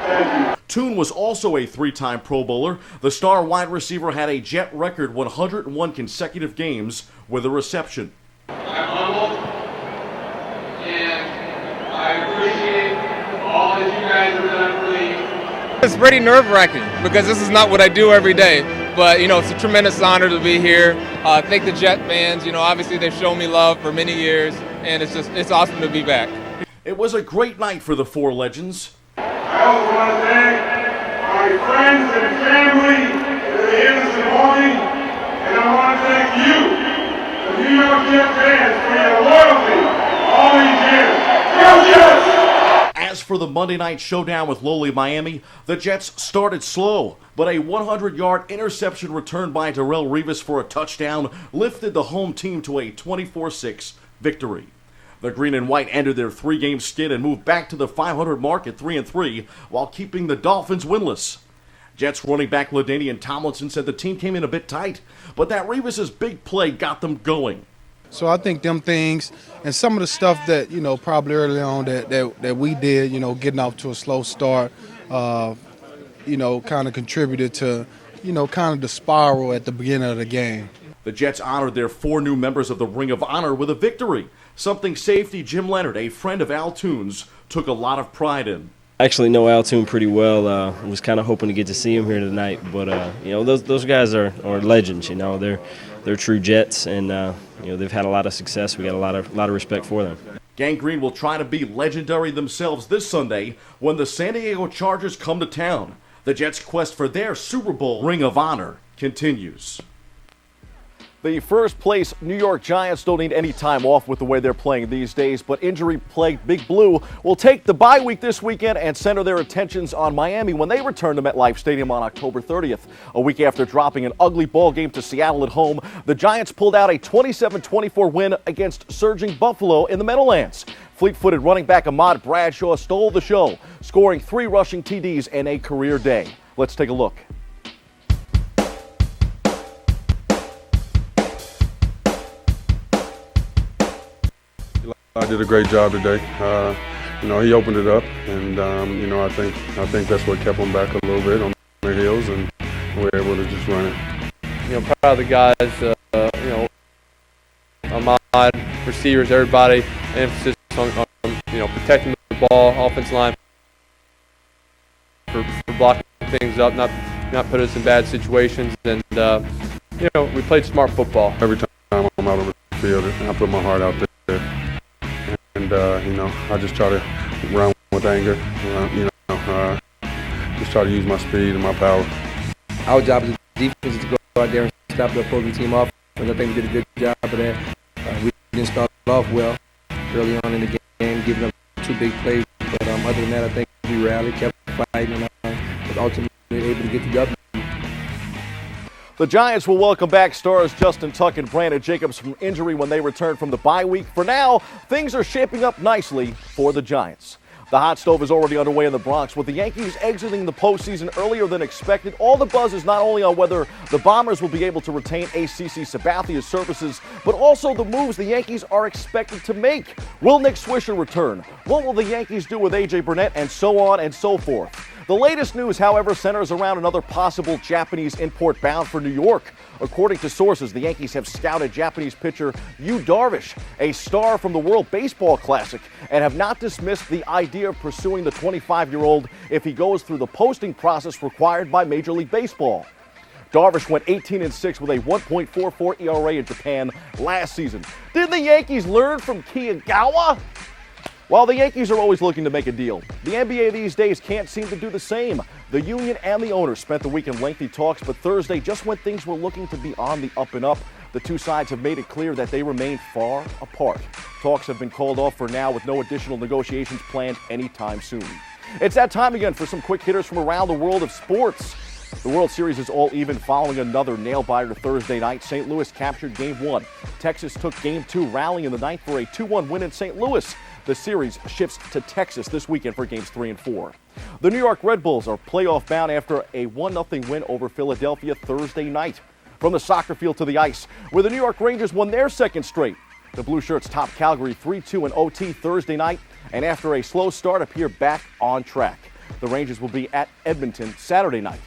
Thank you. Toon was also a 3-time Pro Bowler. The star wide receiver had a Jet record 101 consecutive games with a reception. I'm humbled, and I appreciate all that you guys have done for me. It's pretty nerve-wracking because this is not what I do every day. But, you know, it's a tremendous honor to be here. Thank the Jet fans. You know, obviously they've shown me love for many years, and it's awesome to be back. It was a great night for the 4 legends. I also want to thank my friends and family for the innocent morning, and I want to thank you, the New York Jets fans, for your loyalty all these years. Go Jets! As for the Monday night showdown with lowly Miami, the Jets started slow, but a 100-yard interception returned by Darrelle Revis for a touchdown lifted the home team to a 24-6 victory. The Green and White ended their 3-game skid and moved back to the 500 mark at 3-3 while keeping the Dolphins winless. Jets running back LaDainian Tomlinson said the team came in a bit tight, but that Revis's big play got them going. So I think them things and some of the stuff that, probably early on that we did, getting off to a slow start, kind of contributed to, kind of the spiral at the beginning of the game. The Jets honored their 4 new members of the Ring of Honor with a victory, something safety Jim Leonard, a friend of Al Toon's, took a lot of pride in. I actually know Al Toon pretty well. Was kind of hoping to get to see him here tonight, but those guys are legends. They're true Jets, and they've had a lot of success. We got a lot of respect for them. Gang Green will try to be legendary themselves this Sunday when the San Diego Chargers come to town. The Jets' quest for their Super Bowl Ring of Honor continues. The first-place New York Giants don't need any time off with the way they're playing these days, but injury-plagued Big Blue will take the bye week this weekend and center their attentions on Miami when they return to MetLife Stadium on October 30th. A week after dropping an ugly ball game to Seattle at home, the Giants pulled out a 27-24 win against surging Buffalo in the Meadowlands. Fleet-footed running back Ahmad Bradshaw stole the show, scoring 3 rushing TDs in a career day. Let's take a look. I did a great job today. He opened it up, and I think that's what kept him back a little bit on the heels, and we were able to just run it. Proud of the guys. Ahmad, receivers, everybody. Emphasis on protecting the ball, offensive line for blocking things up, not put us in bad situations, and we played smart football. Every time I'm out on the field, I put my heart out there. And, I just try to run with anger, just try to use my speed and my power. Our job as a defense is to go out there and stop the opposing team off, and I think we did a good job of that. We didn't start off well early on in the game, giving up 2 big plays, but other than that, I think we rallied, kept fighting, and was ultimately able to get the W. The Giants will welcome back stars Justin Tuck and Brandon Jacobs from injury when they return from the bye week. For now, things are shaping up nicely for the Giants. The hot stove is already underway in the Bronx, with the Yankees exiting the postseason earlier than expected. All the buzz is not only on whether the Bombers will be able to retain A.C.C. Sabathia's services, but also the moves the Yankees are expected to make. Will Nick Swisher return? What will the Yankees do with A.J. Burnett? And so on and so forth. The latest news, however, centers around another possible Japanese import bound for New York. According to sources, the Yankees have scouted Japanese pitcher Yu Darvish, a star from the World Baseball Classic, and have not dismissed the idea of pursuing the 25-year-old if he goes through the posting process required by Major League Baseball. Darvish went 18-6 with a 1.44 ERA in Japan last season. Did the Yankees learn from Kiyagawa? While the Yankees are always looking to make a deal, the NBA these days can't seem to do the same. The union and the owners spent the week in lengthy talks, but Thursday, just when things were looking to be on the up and up, the two sides have made it clear that they remain far apart. Talks have been called off for now with no additional negotiations planned anytime soon. It's that time again for some quick hitters from around the world of sports. The World Series is all even following another nail-biter Thursday night. St. Louis captured Game 1. Texas took Game 2, rallying in the ninth for a 2-1 win in St. Louis. The series shifts to Texas this weekend for Games 3 and 4. The New York Red Bulls are playoff-bound after a 1-0 win over Philadelphia Thursday night. From the soccer field to the ice, where the New York Rangers won their second straight. The Blue Shirts topped Calgary 3-2 in OT Thursday night, and after a slow start appear back on track. The Rangers will be at Edmonton Saturday night.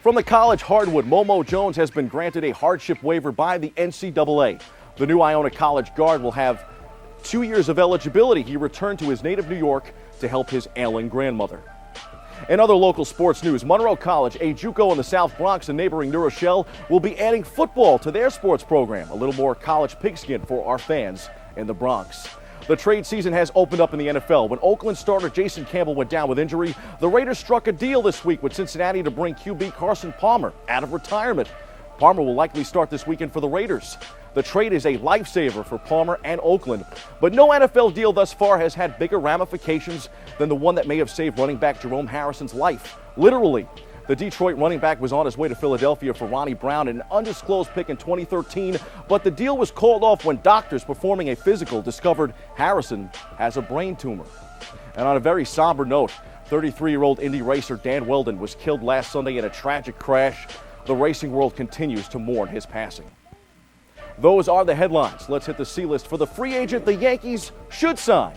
From the college hardwood, Momo Jones has been granted a hardship waiver by the NCAA. The new Iona College guard will have 2 years of eligibility. He returned to his native New York to help his ailing grandmother. In other local sports news, Monroe College, a JUCO in the South Bronx and neighboring New Rochelle, will be adding football to their sports program. A little more college pigskin for our fans in the Bronx. The trade season has opened up in the NFL. When Oakland starter Jason Campbell went down with injury, the Raiders struck a deal this week with Cincinnati to bring QB Carson Palmer out of retirement. Palmer will likely start this weekend for the Raiders. The trade is a lifesaver for Palmer and Oakland, but no NFL deal thus far has had bigger ramifications than the one that may have saved running back Jerome Harrison's life. Literally, the Detroit running back was on his way to Philadelphia for Ronnie Brown, an undisclosed pick in 2013, but the deal was called off when doctors performing a physical discovered Harrison has a brain tumor. And on a very somber note, 33-year-old Indy racer Dan Weldon was killed last Sunday in a tragic crash. The racing world continues to mourn his passing. Those are the headlines. Let's hit the C-list for the free agent the Yankees should sign.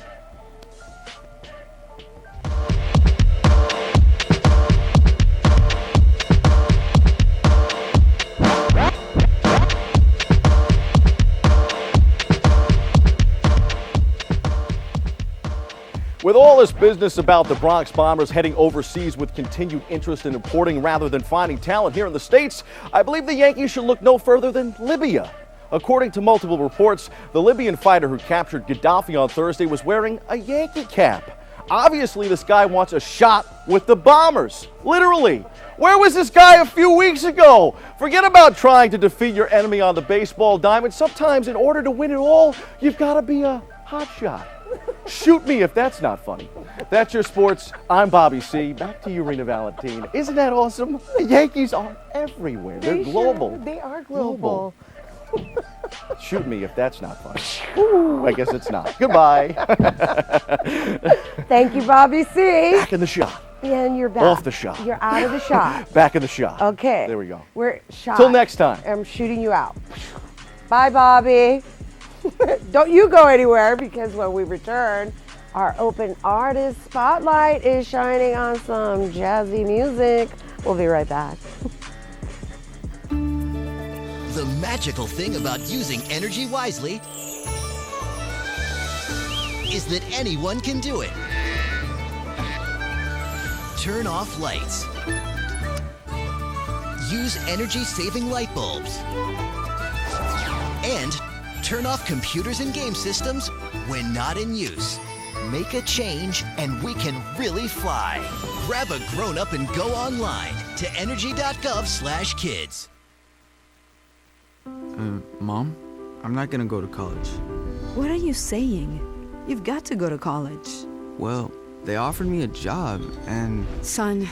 With all this business about the Bronx Bombers heading overseas with continued interest in importing rather than finding talent here in the States, I believe the Yankees should look no further than Libya. According to multiple reports, the Libyan fighter who captured Gaddafi on Thursday was wearing a Yankee cap. Obviously, this guy wants a shot with the Bombers. Literally. Where was this guy a few weeks ago? Forget about trying to defeat your enemy on the baseball diamond. Sometimes in order to win it all, you've got to be a hot shot. Shoot me if that's not funny. That's your sports. I'm Bobby C. Back to you, Rena Valentine. Isn't that awesome? The Yankees are everywhere. They're global. They are global. Shoot me if that's not funny. Ooh, I guess it's not. Goodbye. Thank you, Bobby C. Back in the shot. And you're back. Off the shot. You're out of the shot. Back in the shot. Okay. There we go. We're shot. Till next time. I'm shooting you out. Bye, Bobby. Don't you go anywhere, because when we return, our open artist spotlight is shining on some jazzy music. We'll be right back. The magical thing about using energy wisely is that anyone can do it. Turn off lights. Use energy-saving light bulbs. And turn off computers and game systems when not in use. Make a change and we can really fly. Grab a grown-up and go online to energy.gov/kids. Mom, I'm not gonna go to college. What are you saying? You've got to go to college. Well, they offered me a job and... Son,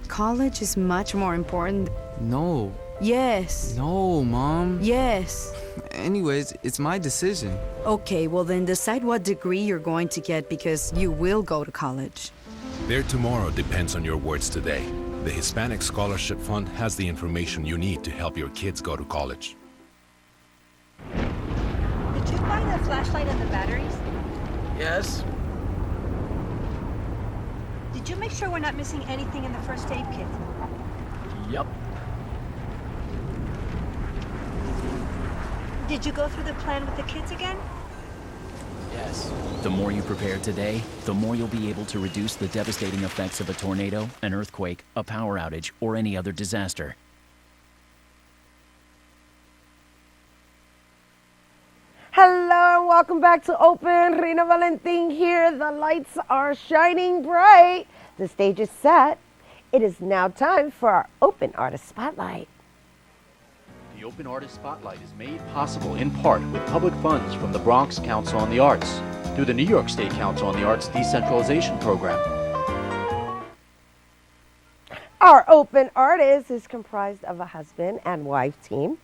college is much more important. No. Yes. No, Mom. Yes. Anyways, it's my decision. Okay, well then decide what degree you're going to get, because you will go to college. Their tomorrow depends on your words today. The Hispanic Scholarship Fund has the information you need to help your kids go to college. Did you find the flashlight and the batteries? Yes. Did you make sure we're not missing anything in the first aid kit? Yep. Did you go through the plan with the kids again? Yes. The more you prepare today, the more you'll be able to reduce the devastating effects of a tornado, an earthquake, a power outage, or any other disaster. Hello and welcome back to Open. Rena Valentine here. The lights are shining bright. The stage is set. It is now time for our Open Artist Spotlight. The Open Artist Spotlight is made possible in part with public funds from the Bronx Council on the Arts through the New York State Council on the Arts Decentralization Program. Our open artist is comprised of a husband and wife team,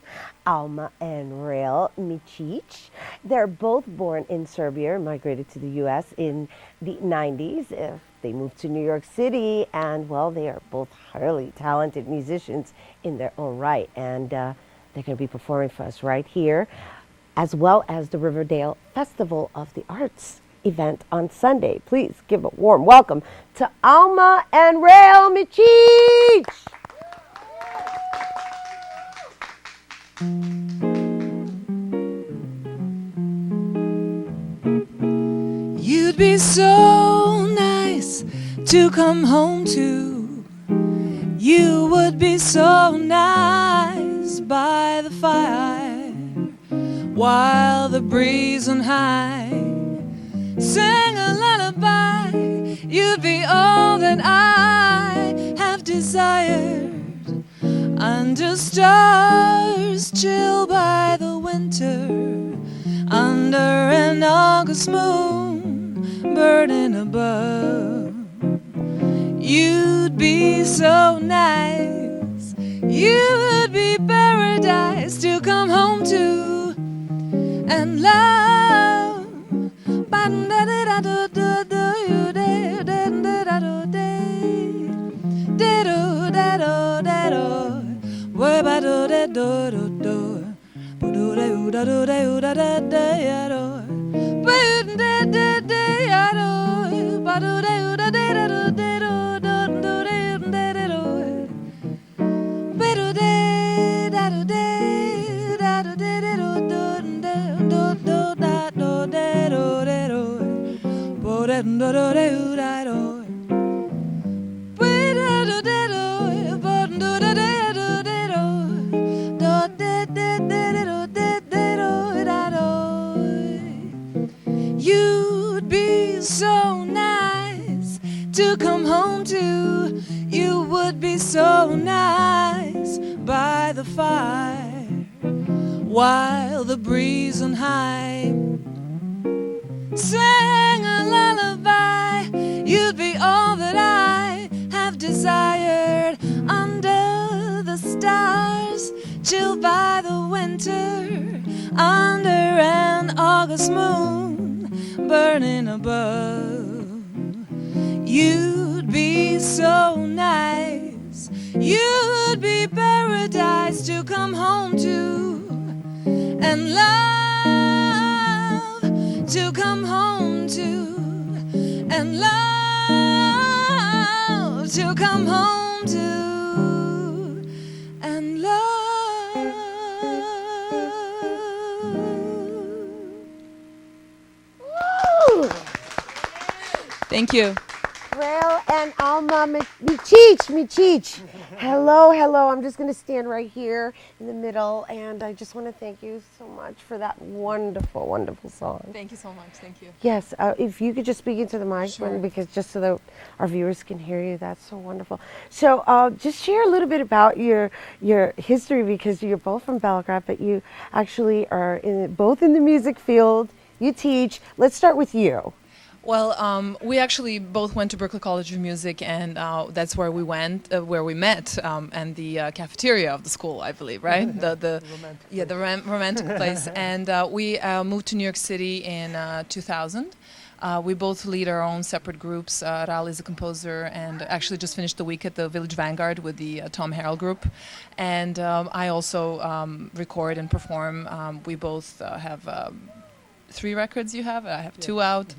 Alma and Rael Micic. They're both born in Serbia and migrated to the U.S. in the 90s. They moved to New York City, and, well, they are both highly talented musicians in their own right. And they're going to be performing for us right here, as well as the Riverdale Festival of the Arts event on Sunday. Please give a warm welcome to Alma and Rael Micic. You'd be so nice to come home to. You would be so nice by the fire while the breeze on high sang a lullaby. You'd be all that I have desired under stars, chill by the winter, under an August moon, burning above. You'd be so nice, you'd be paradise to come home to and love. You'd be so nice to come home to. You would be so nice by the fire, while the breeze on high sang a lullaby. You'd be all that I have desired under the stars, chilled by the winter, under an August moon, burning above. You'd be so nice, you'd be paradise to come home to and love, to come home to and love, to come home to and love. Thank you. Rael and Alma Michich. Hello, hello. I'm just going to stand right here in the middle, and I just want to thank you so much for that wonderful, wonderful song. Thank you so much. Thank you. Yes, if you could just speak into the mic, Sure. because just so that our viewers can hear you, that's so wonderful. So just share a little bit about your history, because you're both from Belgrade, but you actually are both in the music field. You teach. Let's start with you. Well, we actually both went to Berklee College of Music, and that's where we went, where we met, and the cafeteria of the school, I believe, right? the romantic place. And we moved to New York City in 2000. We both lead our own separate groups. Rael is a composer and actually just finished the week at the Village Vanguard with the Tom Harrell group. And I also record and perform. We both have 3 records you have. I have 2 out.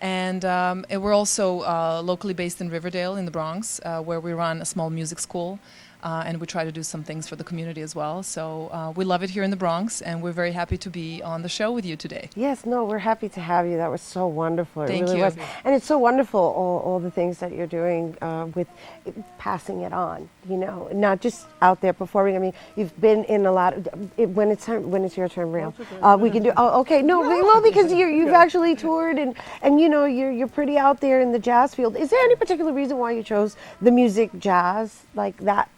And we're also locally based in Riverdale in the Bronx, where we run a small music school. And we try to do some things for the community as well. So we love it here in the Bronx, and we're very happy to be on the show with you today. Yes, no, we're happy to have you. That was so wonderful. It Thank really you. was. And it's so wonderful, all the things that you're doing with passing it on, not just out there performing. I mean, you've been in a lot of, when it's your turn, Rael, we can do, because you've actually toured and you're pretty out there in the jazz field. Is there any particular reason why you chose the music jazz like that?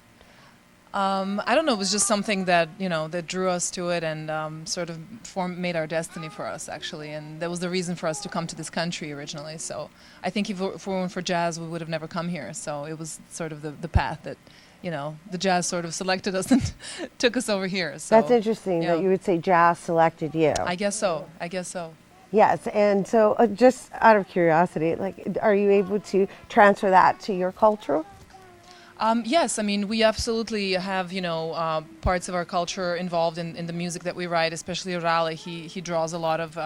I don't know. It was just something that that drew us to it, and sort of made our destiny for us, actually. And that was the reason for us to come to this country originally. So I think if it weren't for jazz, we would have never come here. So it was sort of the path that the jazz sort of selected us and took us over here. So That's interesting that you would say jazz selected you. I guess so. Yes, and so just out of curiosity, are you able to transfer that to your culture? Yes, I mean, we absolutely have, parts of our culture involved in the music that we write, especially Rael. He draws a lot of,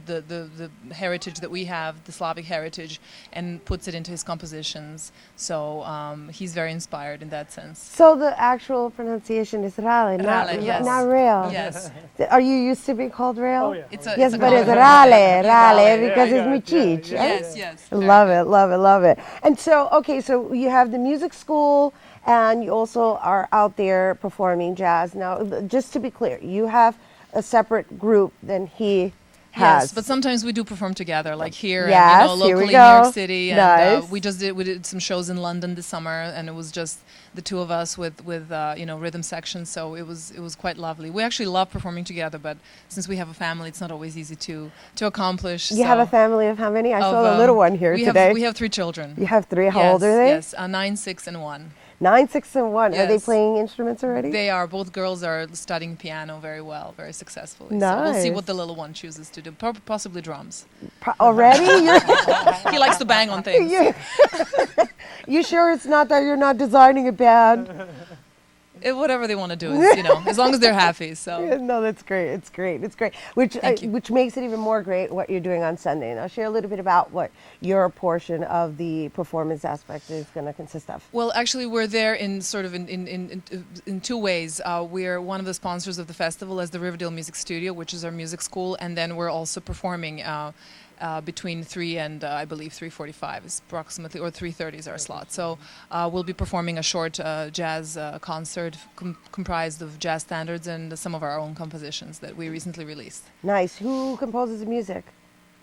the heritage that we have, the Slavic heritage, and puts it into his compositions. So he's very inspired in that sense. So the actual pronunciation is Rael, not Rael. Yes. Are you used to be called Rael? Oh, yeah. It's but a it's Rael because it's Michich. Yes. Love it. And so, so you have the music school, and you also are out there performing jazz. Now, just to be clear, you have a separate group than he has. Yes, but sometimes we do perform together, like here, Yes, and, here we locally in New go. York City. And Nice. we did some shows in London this summer, and it was just the two of us with rhythm section. So it was quite lovely. We actually love performing together, but since we have a family, it's not always easy to accomplish. You have a family of how many? I saw the little one here we today. We have 3 children. You have 3. How Yes, old are they? Yes, 9, 6, and 1. 9, 6, and 1. Are they Yes. playing instruments already? They are. Both girls are studying piano very well, very successfully. So we'll see Nice. what the little one chooses to do. Possibly drums. Already? He likes to bang on things. You sure it's not that you're not designing a band? Whatever they want to do, is, as long as they're happy. So. Yeah, no, that's great. It's great. It's great. Which makes it even more great what you're doing on Sunday. Now, share a little bit about what your portion of the performance aspect is going to consist of. Well, actually, we're there in sort of in 2 ways. We're one of the sponsors of the festival as the Riverdale Music Studio, which is our music school, and then we're also performing between 3 and I believe 3:45 is approximately, or 3:30 is our slot. So we'll be performing a short jazz concert comprised of jazz standards and some of our own compositions that we recently released. Nice. Who composes the music?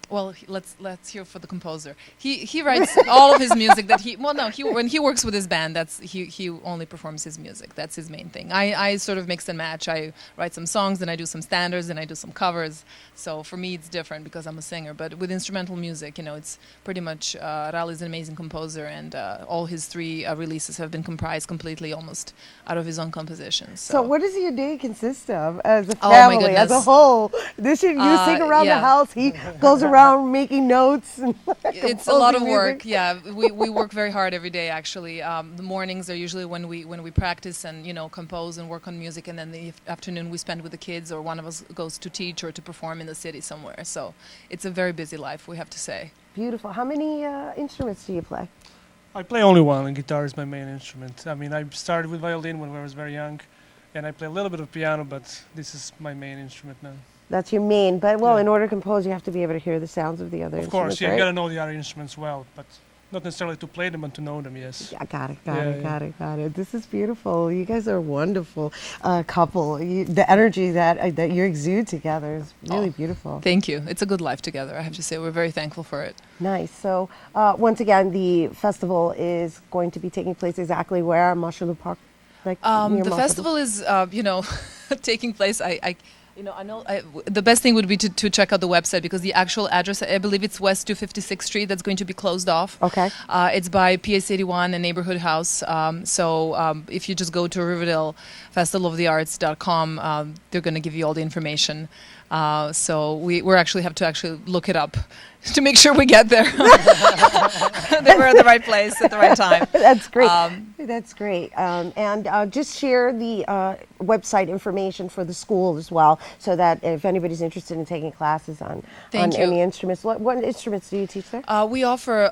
Well, let's hear for the composer. He writes all of his music that when he works with his band, he only performs his music. That's his main thing. I sort of mix and match. I write some songs, and I do some standards, and I do some covers. So for me, it's different because I'm a singer. But with instrumental music, it's pretty much Rally is an amazing composer, and all his 3 releases have been comprised completely, almost out of his own compositions. So what does your day consist of as a Oh, my family, as a goodness. whole? You sing around the house. He goes around making notes. And it's a lot of composing work. music. Yeah, we work very hard every day. Actually, the mornings are usually when we practice and compose and work on music, and then the afternoon we spend with the kids, or one of us goes to teach or to perform in the city somewhere. So it's a very busy life, we have to say. Beautiful. How many instruments do you play? I play only one, and guitar is my main instrument. I mean, I started with violin when I was very young, and I play a little bit of piano, but this is my main instrument now. That's your main. But, in order to compose, you have to be able to hear the sounds of the other Of instruments, course, yeah, right? you gotta know the other instruments well, but not necessarily to play them, but to know them, yes. I got it. This is beautiful. You guys are a wonderful couple. The energy that you exude together is really beautiful. Thank you. It's a good life together, I have to say. We're very thankful for it. Nice. So, once again, the festival is going to be taking place exactly where? Marshall Park? Near The Marshall? festival is, taking place. I know the best thing would be to check out the website, because the actual address, I believe it's West 256th Street, that's going to be closed off. Okay. It's by PS 81 and Neighborhood House. So if you just go to Riverdale festivalofthearts.com, they're going to give you all the information. So we're actually have to look it up to make sure we get there. That we're at the right place at the right time. That's great. That's great. And just share the website information for the school as well, so that if anybody's interested in taking classes on Thank you. any instruments. What instruments do you teach there? We offer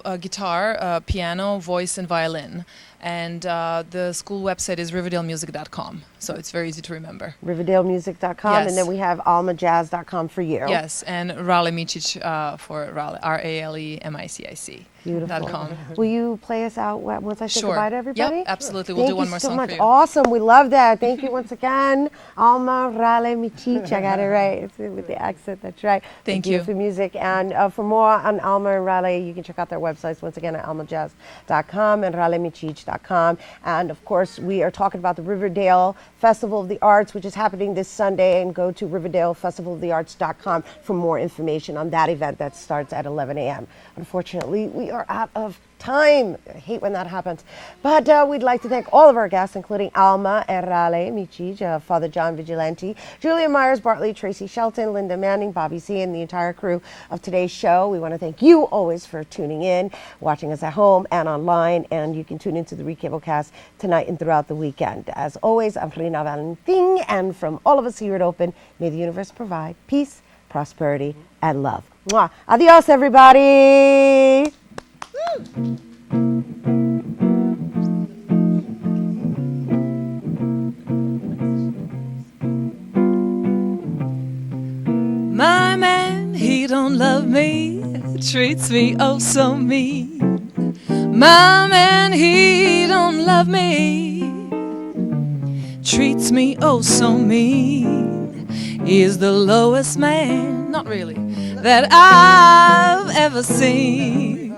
a guitar, piano, voice, and violin. And the school website is riverdalemusic.com. So it's very easy to remember. riverdalemusic.com. Yes. And then we have almajazz.com for you. Yes, and Rale Micic for Rale, RALEMICIC. Beautiful. .com. Will you play us out once I say Sure. goodbye to everybody? Yep, absolutely. We'll do one more Thank you so song much. for you. Awesome. We love that. Thank you once again. Alma Rale Micic. I got it right. It's with the accent. That's right. Thank you. For music. And for more on Alma and Rale, you can check out their websites once again at almajazz.com and ralemicic.com. And of course, we are talking about the Riverdale Festival of the Arts, which is happening this Sunday. And go to riverdalefestivalofthearts.com for more information on that event that starts at 11 a.m. Unfortunately, we are out of time. I hate when that happens. But we'd like to thank all of our guests, including Alma Rale Micic, Father John Vigilante, Julia Myers Bartley, Tracy Shelton, Linda Manning, Bobby C., and the entire crew of today's show. We want to thank you always for tuning in, watching us at home and online, and you can tune into the Recablecast tonight and throughout the weekend. As always, I'm Rina Valentin, and from all of us here at Open, may the universe provide peace, prosperity, and love. Mwah. Adios, everybody. My man, he don't love me, treats me oh so mean. My man, he don't love me, treats me oh so mean. He's the lowest man, not really, that I've ever seen.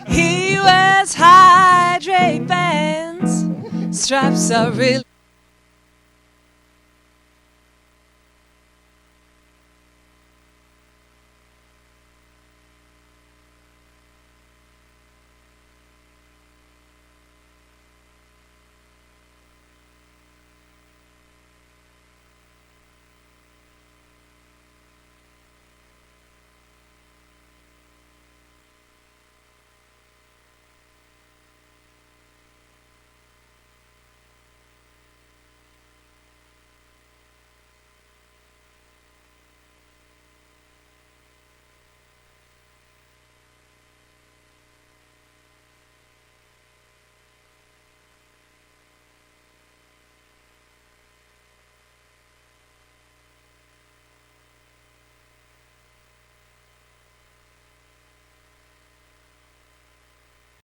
He wears high draped pants, straps are really